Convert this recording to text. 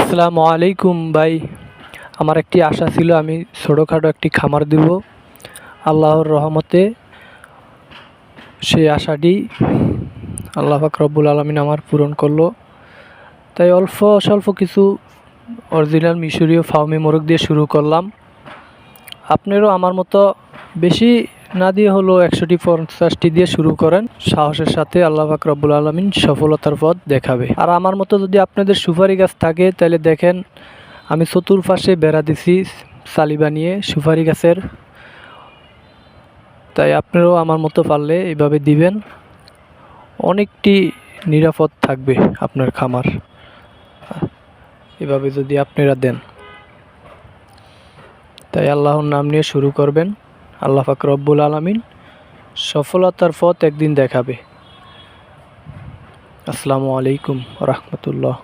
আসসালামু আলাইকুম ভাই। আমার একটি আশা ছিল আমি ছোটোখাটো একটি খামার দিব। আল্লাহর রহমতে সেই আশাটি আল্লাহ পাক রব্বুল আলামিন আমার পূরণ করলো। তাই অল্প স্বল্প কিছু অরিজিনাল মিশরীয় ফার্মি মোরগ দিয়ে শুরু করলাম। আপনারও আমার মতো বেশি না দিয়ে হলো 150টি দিয়ে শুরু করেন। সাহসের সাথে আল্লাহ পাক রব্বুল আলামিন সফলতার পথ দেখাবে। আর আমার মতো যদি আপনাদের সুপারি গাছ থাকে তাহলে দেখেন আমি চতুর্পাশে বেড়া দিছি সালি বানিয়ে সুপারি গাছের। তাই আপনারাও আমার মতো পারলে এইভাবে দিবেন, অনেকটি নিরাপদ থাকবে আপনার খামার এভাবে যদি আপনারা দেন। তাই আল্লাহর নাম নিয়ে শুরু করবেন। আল্লাহ পাক রব্বুল আলামিন সফলতার পথ একদিন দেখাবে। আসসালামু আলাইকুম রাহমাতুল্লাহ।